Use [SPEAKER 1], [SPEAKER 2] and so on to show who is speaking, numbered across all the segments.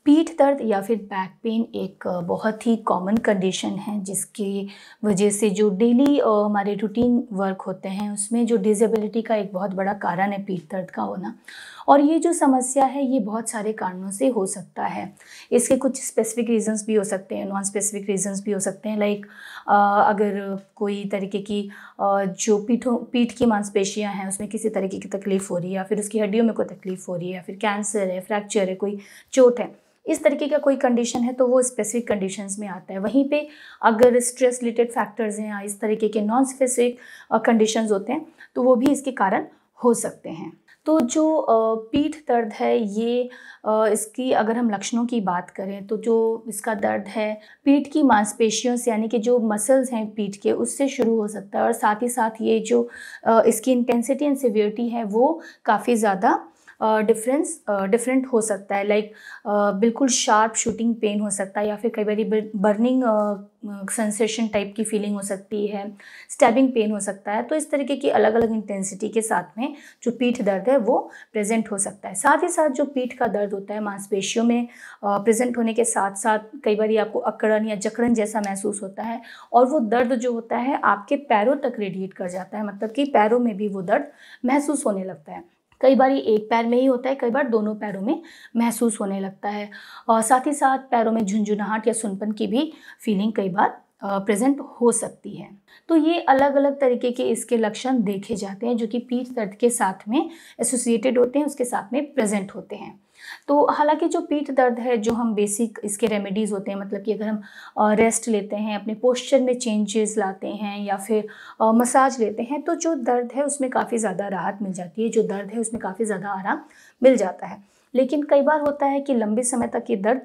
[SPEAKER 1] पीठ दर्द या फिर बैक पेन एक बहुत ही कॉमन कंडीशन है जिसकी वजह से जो डेली हमारे रूटीन वर्क होते हैं उसमें जो डिसेबिलिटी का एक बहुत बड़ा कारण है पीठ दर्द का होना। और ये जो समस्या है ये बहुत सारे कारणों से हो सकता है। इसके कुछ स्पेसिफिक रीजंस भी हो सकते हैं, नॉन स्पेसिफिक रीजंस भी हो सकते हैं। लाइक अगर कोई तरीके की जो पीठ की मांसपेशियां हैं उसमें किसी तरीके की तकलीफ़ हो रही है या फिर उसकी हड्डियों में कोई तकलीफ़ हो रही है या फिर कैंसर है, फ्रैक्चर है, कोई चोट है, इस तरीके का कोई कंडीशन है तो वो स्पेसिफिक कंडीशंस में आता है। वहीं पे अगर स्ट्रेस रिलेटेड फैक्टर्स हैं या इस तरीके के नॉन स्पेसिफिक कंडीशंस होते हैं तो वो भी इसके कारण हो सकते हैं। तो जो पीठ दर्द है ये इसकी अगर हम लक्षणों की बात करें तो जो इसका दर्द है पीठ की मांसपेशियों से यानी कि जो मसल्स हैं पीठ के उससे शुरू हो सकता है और साथ ही साथ ये जो इसकी इंटेंसिटी एंड सिवियरिटी है वो काफ़ी ज़्यादा डिफरेंट हो सकता है। लाइक बिल्कुल शार्प शूटिंग पेन हो सकता है या फिर कई बार बर्निंग सेंसेशन टाइप की फीलिंग हो सकती है, स्टैबिंग पेन हो सकता है। तो इस तरीके की अलग अलग इंटेंसिटी के साथ में जो पीठ दर्द है वो प्रेजेंट हो सकता है। साथ ही साथ जो पीठ का दर्द होता है मांसपेशियों में प्रेजेंट होने के साथ साथ कई बार आपको अकड़न या जकड़न जैसा महसूस होता है और वो दर्द जो होता है आपके पैरों तक रेडिएट कर जाता है, मतलब कि पैरों में भी वो दर्द महसूस होने लगता है। कई बार एक पैर में ही होता है, कई बार दोनों पैरों में महसूस होने लगता है और साथ ही साथ पैरों में झुंझुनाहट या सुनपन की भी फीलिंग कई बार प्रेजेंट हो सकती है। तो ये अलग अलग तरीके के इसके लक्षण देखे जाते हैं जो कि पीठ दर्द के साथ में एसोसिएटेड होते हैं, उसके साथ में प्रेजेंट होते हैं। तो हालांकि जो पीठ दर्द है जो हम बेसिक इसके रेमेडीज़ होते हैं, मतलब कि अगर हम रेस्ट लेते हैं, अपने पोस्चर में चेंजेस लाते हैं या फिर मसाज लेते हैं तो जो दर्द है उसमें काफ़ी ज़्यादा राहत मिल जाती है, जो दर्द है उसमें काफ़ी ज़्यादा आराम मिल जाता है। लेकिन कई बार होता है कि लंबे समय तक ये दर्द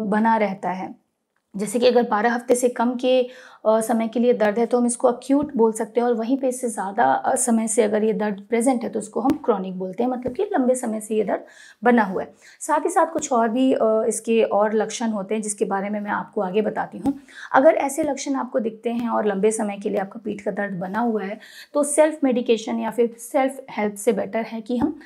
[SPEAKER 1] बना रहता है। जैसे कि अगर 12 हफ्ते से कम के समय के लिए दर्द है तो हम इसको अक्यूट बोल सकते हैं और वहीं पे इससे ज़्यादा समय से अगर ये दर्द प्रेजेंट है तो उसको हम क्रॉनिक बोलते हैं, मतलब कि लंबे समय से ये दर्द बना हुआ है। साथ ही साथ कुछ और भी इसके और लक्षण होते हैं जिसके बारे में मैं आपको आगे बताती हूँ। अगर ऐसे लक्षण आपको दिखते हैं और लंबे समय के लिए आपका पीठ का दर्द बना हुआ है तो सेल्फ मेडिकेशन या फिर सेल्फ हेल्प से बेटर है कि हम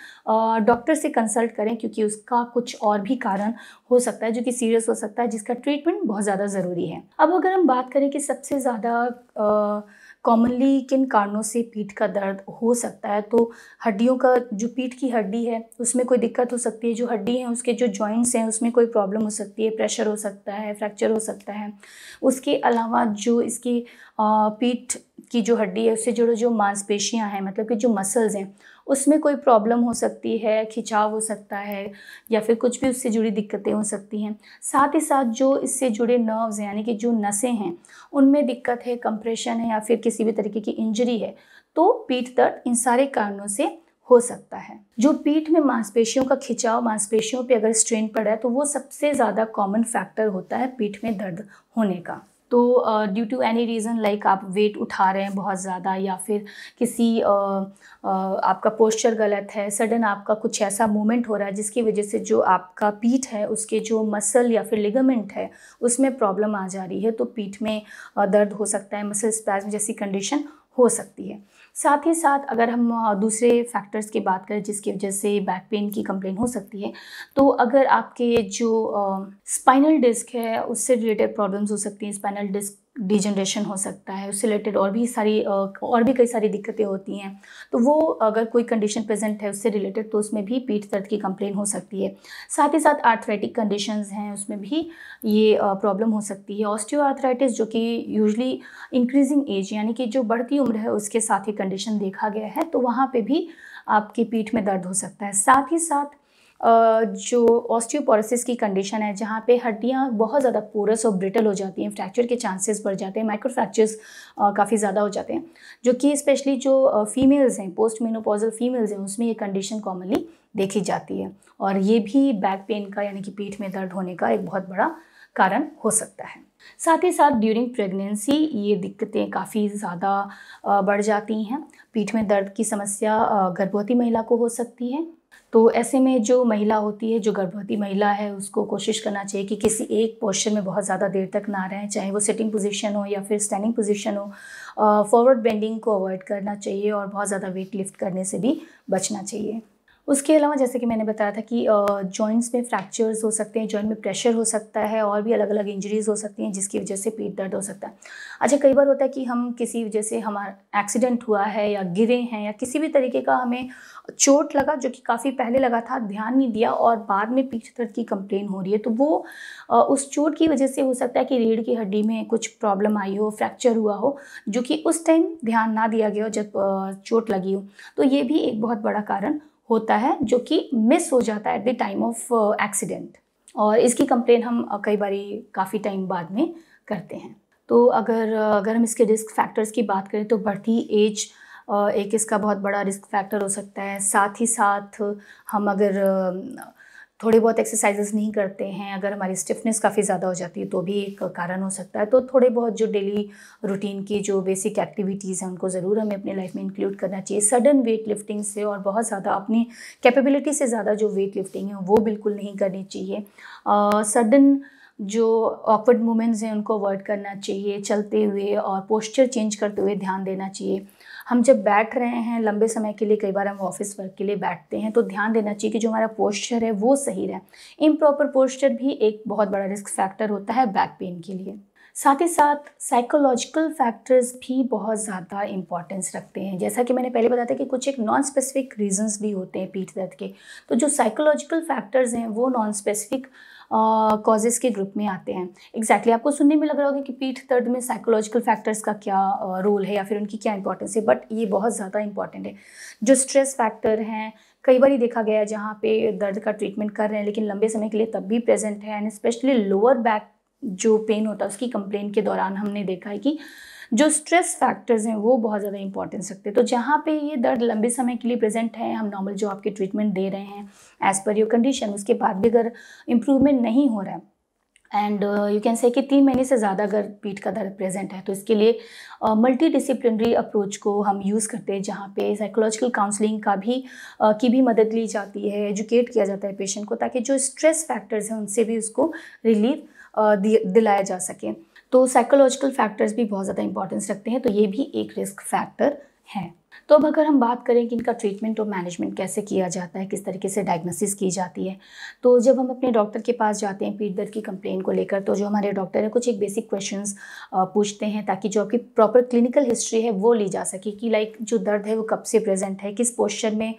[SPEAKER 1] डॉक्टर से कंसल्ट करें, क्योंकि उसका कुछ और भी कारण हो सकता है जो कि सीरियस हो सकता है, जिसका ट्रीटमेंट बहुत ज़्यादा ज़रूरी है। अब अगर हम बात करें कि सबसे ज़्यादा कॉमनली किन कारणों से पीठ का दर्द हो सकता है, तो हड्डियों का जो पीठ की हड्डी है उसमें कोई दिक्कत हो सकती है, जो हड्डी है उसके जो जॉइंट्स हैं उसमें कोई प्रॉब्लम हो सकती है, प्रेशर हो सकता है, फ्रैक्चर हो सकता है। उसके अलावा जो इसकी पीठ की जो हड्डी है उससे जुड़े जो मांसपेशियां हैं, मतलब कि जो मसल्स हैं उसमें कोई प्रॉब्लम हो सकती है, खिंचाव हो सकता है या फिर कुछ भी उससे जुड़ी दिक्कतें हो सकती हैं। साथ ही साथ जो इससे जुड़े नर्व्स हैं यानी कि जो नसें हैं उनमें दिक्कत है, कंप्रेशन है या फिर किसी भी तरीके की इंजरी है, तो पीठ दर्द इन सारे कारणों से हो सकता है। जो पीठ में मांसपेशियों का खिंचाव, मांसपेशियों पे अगर स्ट्रेन पड़ा है तो वो सबसे ज़्यादा कॉमन फैक्टर होता है पीठ में दर्द होने का। तो due to any reason, like आप वेट उठा रहे हैं बहुत ज़्यादा या फिर किसी आपका पोस्चर गलत है, सडन आपका कुछ ऐसा मूवमेंट हो रहा है जिसकी वजह से जो आपका पीठ है उसके जो मसल या फिर लिगामेंट है उसमें प्रॉब्लम आ जा रही है, तो पीठ में दर्द हो सकता है, मसल स्पैज़म जैसी कंडीशन हो सकती है। साथ ही साथ अगर हम दूसरे फैक्टर्स की बात करें जिसकी वजह से बैक पेन की कंप्लेन हो सकती है, तो अगर आपके जो स्पाइनल डिस्क है उससे रिलेटेड प्रॉब्लम्स हो सकती हैं, स्पाइनल डिस्क डिजनरेशन हो सकता है, उससे रिलेटेड और भी कई सारी दिक्कतें होती हैं, तो वो अगर कोई कंडीशन प्रेजेंट है उससे रिलेटेड तो उसमें भी पीठ दर्द की कंप्लेन हो सकती है। साथ ही साथ आर्थराइटिक कंडीशंस हैं उसमें भी ये प्रॉब्लम हो सकती है। ऑस्टियोआर्थराइटिस जो कि यूजली इंक्रीजिंग एज यानी कि जो बढ़ती उम्र है उसके साथ ही कंडीशन देखा गया है, तो वहाँ पे भी आपकी पीठ में दर्द हो सकता है। साथ ही साथ जो ऑस्टियोपोरोसिस की कंडीशन है जहाँ पे हड्डियाँ बहुत ज़्यादा पोरस और ब्रिटल हो जाती हैं, फ्रैक्चर के चांसेस बढ़ जाते हैं, माइक्रो फ्रैक्चर्स काफ़ी ज़्यादा हो जाते हैं, जो कि स्पेशली जो फीमेल्स हैं, पोस्ट मेनोपॉजल फीमेल्स हैं, उसमें ये कंडीशन कॉमनली देखी जाती है और ये भी बैक पेन का यानी कि पीठ में दर्द होने का एक बहुत बड़ा कारण हो सकता है। साथ ही साथ ड्यूरिंग प्रेगनेंसी ये दिक्कतें काफ़ी ज़्यादा बढ़ जाती हैं। पीठ में दर्द की समस्या गर्भवती महिला को हो सकती है, तो ऐसे में जो महिला होती है, जो गर्भवती महिला है, उसको कोशिश करना चाहिए कि किसी एक पोस्चर में बहुत ज़्यादा देर तक ना रहें, चाहे वो सिटिंग पोजीशन हो या फिर स्टैंडिंग पोजीशन हो। फॉरवर्ड बेंडिंग को अवॉइड करना चाहिए और बहुत ज़्यादा वेट लिफ्ट करने से भी बचना चाहिए। उसके अलावा जैसे कि मैंने बताया था कि जॉइंट्स में फ्रैक्चर्स हो सकते हैं, जॉइंट में प्रेशर हो सकता है और भी अलग अलग इंजरीज़ हो सकती हैं जिसकी वजह से पीठ दर्द हो सकता है। अच्छा, कई बार होता है कि हम किसी वजह से हमारा एक्सीडेंट हुआ है या गिरे हैं या किसी भी तरीके का हमें चोट लगा जो कि काफ़ी पहले लगा था, ध्यान नहीं दिया और बाद में पीठ दर्द की कंप्लेन हो रही है, तो वो उस चोट की वजह से हो सकता है कि रीढ़ की हड्डी में कुछ प्रॉब्लम आई हो, फ्रैक्चर हुआ हो, जो कि उस टाइम ध्यान ना दिया गया हो जब चोट लगी हो। तो ये भी एक बहुत बड़ा कारण होता है जो कि मिस हो जाता है at the time of accident, और इसकी कंप्लेन हम कई बारी काफ़ी टाइम बाद में करते हैं। तो अगर हम इसके रिस्क फैक्टर्स की बात करें तो बढ़ती एज एक इसका बहुत बड़ा रिस्क फैक्टर हो सकता है। साथ ही साथ हम अगर थोड़ी बहुत एक्सरसाइजेस नहीं करते हैं, अगर हमारी स्टिफनेस काफ़ी ज़्यादा हो जाती है तो भी एक कारण हो सकता है। तो थोड़े बहुत जो डेली रूटीन की जो बेसिक एक्टिविटीज़ हैं उनको ज़रूर हमें अपनी लाइफ में इंक्लूड करना चाहिए। सडन वेट लिफ्टिंग से और बहुत ज़्यादा अपनी कैपेबिलिटी से ज़्यादा जो वेट लिफ्टिंग है वो बिल्कुल नहीं करनी चाहिए। सडन जो ऑकवर्ड मूवमेंट्स हैं उनको अवॉइड करना चाहिए। चलते हुए और पोस्चर चेंज करते हुए ध्यान देना चाहिए। हम जब बैठ रहे हैं लंबे समय के लिए, कई बार हम ऑफिस वर्क के लिए बैठते हैं, तो ध्यान देना चाहिए कि जो हमारा पोस्चर है वो सही रहे। इम्प्रॉपर पोस्चर भी एक बहुत बड़ा रिस्क फैक्टर होता है बैक पेन के लिए। साथ ही साथ साइकोलॉजिकल फैक्टर्स भी बहुत ज़्यादा इंपॉर्टेंस रखते हैं। जैसा कि मैंने पहले बताया था कि कुछ एक नॉन स्पेसिफिक रीजंस भी होते हैं पीठ दर्द के, तो जो साइकोलॉजिकल फैक्टर्स हैं वो नॉन स्पेसिफिक कॉजेज़ के ग्रुप में आते हैं। एग्जैक्टली आपको सुनने में लग रहा होगा कि पीठ दर्द में साइकोलॉजिकल फैक्टर्स का क्या रोल है या फिर उनकी क्या इंपॉर्टेंस है, बट ये बहुत ज़्यादा इंपॉर्टेंट है। जो स्ट्रेस फैक्टर हैं, कई बार देखा गया है जहाँ पे दर्द का ट्रीटमेंट कर रहे हैं लेकिन लंबे समय के लिए तब भी प्रेजेंट है, एंड स्पेशली लोअर बैक जो पेन होता है उसकी कंप्लेन के दौरान हमने देखा है कि जो स्ट्रेस फैक्टर्स हैं वो बहुत ज़्यादा इंपॉर्टेंस रखते हैं। तो जहाँ पे ये दर्द लंबे समय के लिए प्रेजेंट है, हम नॉर्मल जो आपके ट्रीटमेंट दे रहे हैं एज़ पर योर कंडीशन, उसके बाद भी अगर इम्प्रूवमेंट नहीं हो रहा है एंड यू कैन से कि 3 महीने से ज़्यादा अगर पीठ का दर्द प्रेजेंट है, तो इसके लिए मल्टी डिसिप्लिनरी अप्रोच को हम यूज़ करते हैं, जहाँ पे साइकोलॉजिकल काउंसलिंग की भी मदद ली जाती है, एजुकेट किया जाता है पेशेंट को, ताकि जो स्ट्रेस फैक्टर्स हैं उनसे भी उसको रिलीफ दिलाया जा सके। तो साइकोलॉजिकल फैक्टर्स भी बहुत ज़्यादा इंपॉर्टेंस रखते हैं, तो ये भी एक रिस्क फैक्टर है। तो अब अगर हम बात करें कि इनका ट्रीटमेंट और मैनेजमेंट कैसे किया जाता है, किस तरीके से डायग्नोसिस की जाती है, तो जब हम अपने डॉक्टर के पास जाते हैं पीठ दर्द की कंप्लेन को लेकर, तो जो हमारे डॉक्टर है कुछ एक बेसिक क्वेश्चंस पूछते हैं ताकि जो आपकी प्रॉपर क्लिनिकल हिस्ट्री है वो ली जा सके कि लाइक जो दर्द है वो कब से प्रेजेंट है, किस पोस्चर में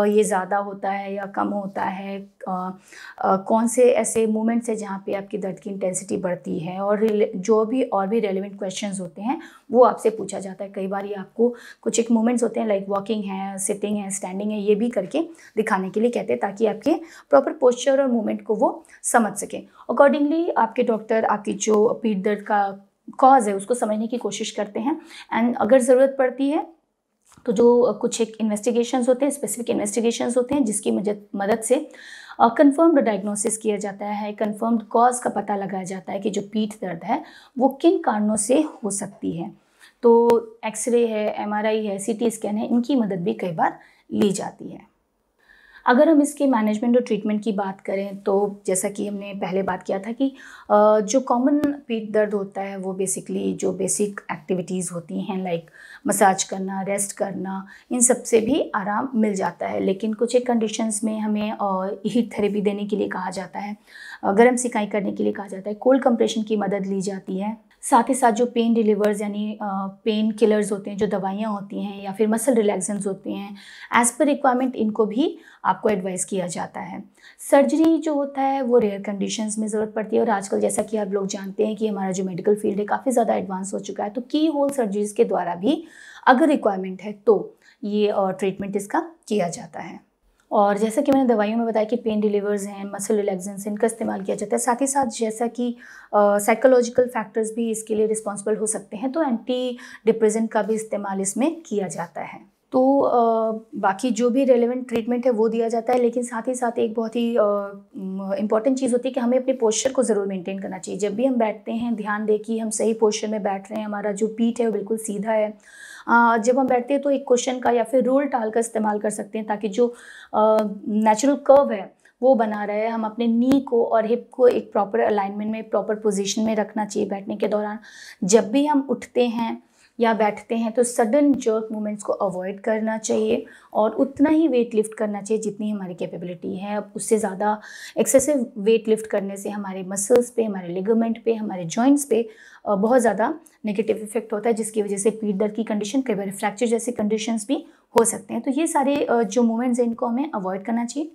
[SPEAKER 1] ये ज़्यादा होता है या कम होता है, कौन से ऐसे मोमेंट्स है जहाँ पे आपकी दर्द की इंटेंसिटी बढ़ती है, और जो भी और भी रेलिवेंट क्वेश्चंस होते हैं वो आपसे पूछा जाता है। कई बार ये आपको कुछ एक मोमेंट्स होते हैं लाइक वॉकिंग है, सिटिंग है, स्टैंडिंग है, ये भी करके दिखाने के लिए कहते हैं ताकि आपके प्रॉपर पोस्चर और मूवमेंट को वो समझ सकें। अकॉर्डिंगली आपके डॉक्टर आपकी जो पीठ दर्द का कॉज है उसको समझने की कोशिश करते हैं, एंड अगर ज़रूरत पड़ती है तो जो कुछ एक इन्वेस्टिगेशंस होते हैं, स्पेसिफिक इन्वेस्टिगेशंस होते हैं जिसकी मदद से कंफर्म्ड डायग्नोसिस किया जाता है, कंफर्म्ड कॉज का पता लगाया जाता है कि जो पीठ दर्द है वो किन कारणों से हो सकती है। तो एक्सरे है, एमआरआई है, सीटी स्कैन है, इनकी मदद भी कई बार ली जाती है। अगर हम इसके मैनेजमेंट और ट्रीटमेंट की बात करें तो जैसा कि हमने पहले बात किया था कि जो कॉमन पीठ दर्द होता है वो बेसिकली जो बेसिक एक्टिविटीज़ होती हैं लाइक मसाज करना, रेस्ट करना, इन सब से भी आराम मिल जाता है। लेकिन कुछ एक कंडीशंस में हमें हीट थेरेपी देने के लिए कहा जाता है, गर्म सिकाई करने के लिए कहा जाता है, कोल्ड कंप्रेशन की मदद ली जाती है। साथ ही साथ जो पेन रिलीवर्स यानी पेन किलर्स होते हैं, जो दवाइयाँ होती हैं या फिर मसल रिलैक्सेंट्स होते हैं, एज़ पर रिक्वायरमेंट इनको भी आपको एडवाइस किया जाता है। सर्जरी जो होता है वो रेयर कंडीशंस में ज़रूरत पड़ती है, और आजकल जैसा कि आप लोग जानते हैं कि हमारा जो मेडिकल फील्ड है काफ़ी ज़्यादा एडवांस हो चुका है, तो की होल सर्जरीज़ के द्वारा भी अगर रिक्वायरमेंट है तो ये ट्रीटमेंट इसका किया जाता है। और जैसा कि मैंने दवाइयों में बताया कि पेन रिलीवर्स हैं, मसल रिलैक्सेंट्स, इनका इस्तेमाल किया जाता है। साथ ही साथ जैसा कि साइकोलॉजिकल फैक्टर्स भी इसके लिए रिस्पॉन्सिबल हो सकते हैं, तो एंटी डिप्रेसेंट का भी इस्तेमाल इसमें किया जाता है। तो बाकी जो भी रेलेवेंट ट्रीटमेंट है वो दिया जाता है, लेकिन साथ ही साथ एक बहुत ही इम्पॉर्टेंट चीज़ होती है कि हमें अपने पोस्चर को ज़रूर मेंटेन करना चाहिए। जब भी हम बैठते हैं ध्यान दें कि हम सही पोस्चर में बैठ रहे हैं, हमारा जो पीठ है वो बिल्कुल सीधा है। जब हम बैठते हैं तो एक क्वेश्चन का या फिर रोल टाल का इस्तेमाल कर सकते हैं ताकि जो नेचुरल कर्व है वो बना रहे। हम अपने नी को और हिप को एक प्रॉपर अलाइनमेंट में, प्रॉपर पोजीशन में रखना चाहिए बैठने के दौरान। जब भी हम उठते हैं या बैठते हैं तो सडन जर्क मूवमेंट्स को अवॉइड करना चाहिए और उतना ही वेट लिफ्ट करना चाहिए जितनी हमारी कैपेबिलिटी है। अब उससे ज़्यादा एक्सेसिव वेट लिफ्ट करने से हमारे मसल्स पे, हमारे लिगामेंट पे, हमारे जॉइंट्स पे बहुत ज़्यादा नेगेटिव इफेक्ट होता है, जिसकी वजह से पीठ दर्द की कंडीशन, कई बार फ्रैक्चर जैसे कंडीशंस भी हो सकते हैं। तो ये सारे जो मूवमेंट्स हैं इनको हमें अवॉइड करना चाहिए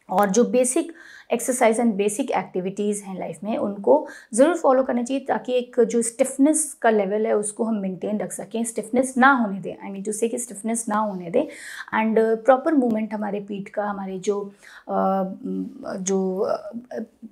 [SPEAKER 1] और जो basic exercise and basic activities हैं लाइफ में उनको ज़रूर फॉलो करना चाहिए, ताकि एक जो स्टिफनेस का लेवल है उसको हम मेंटेन रख सकें, स्टिफनेस ना होने दें, आई मीन टू से कि स्टिफनेस ना होने दें एंड प्रॉपर मूवमेंट हमारे पीठ का, हमारे जो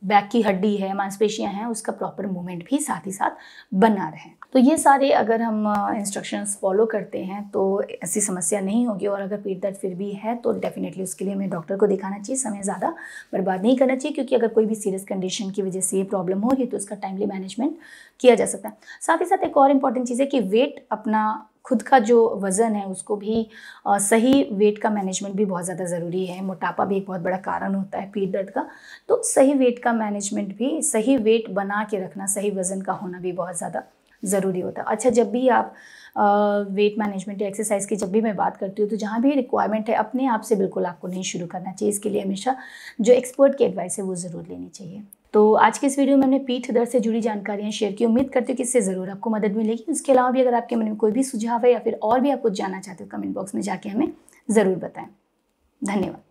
[SPEAKER 1] बैक की हड्डी है, मांसपेशियां हैं, उसका प्रॉपर मूवमेंट भी साथ ही साथ बना रहे। तो ये सारे अगर हम इंस्ट्रक्शंस फॉलो करते हैं तो ऐसी समस्या नहीं होगी। और अगर पीठ दर्द फिर भी है तो डेफिनेटली उसके लिए हमें डॉक्टर को दिखाना चाहिए, समय ज़्यादा बर्बाद नहीं करना चाहिए, क्योंकि अगर कोई भी सीरियस कंडीशन की वजह से ये प्रॉब्लम हो रही है तो उसका टाइमली मैनेजमेंट किया जा सकता है। साथ ही साथ एक और इम्पॉर्टेंट चीज़ है कि वेट, अपना खुद का जो वज़न है उसको भी सही वेट का मैनेजमेंट भी बहुत ज़्यादा ज़रूरी है। मोटापा भी एक बहुत बड़ा कारण होता है पीठ दर्द का, तो सही वेट का मैनेजमेंट भी, सही वेट बना के रखना, सही वज़न का होना भी बहुत ज़्यादा ज़रूरी होता है। अच्छा, जब भी आप वेट मैनेजमेंट या एक्सरसाइज की जब भी मैं बात करती हूँ तो जहाँ भी रिक्वायरमेंट है अपने आप से बिल्कुल आपको नहीं शुरू करना चाहिए। इसके लिए हमेशा जो एक्सपर्ट की एडवाइस है वो ज़रूर लेनी चाहिए। तो आज के इस वीडियो में हमने पीठ दर्द से जुड़ी जानकारियाँ शेयर की। उम्मीद करती हूँ कि इससे ज़रूर आपको मदद मिलेगी। इसके अलावा भी अगर आपके मन में कोई भी सुझाव है या फिर और भी आप कुछ जानना चाहते हो, कमेंट बॉक्स में जाके हमें ज़रूर बताएं। धन्यवाद।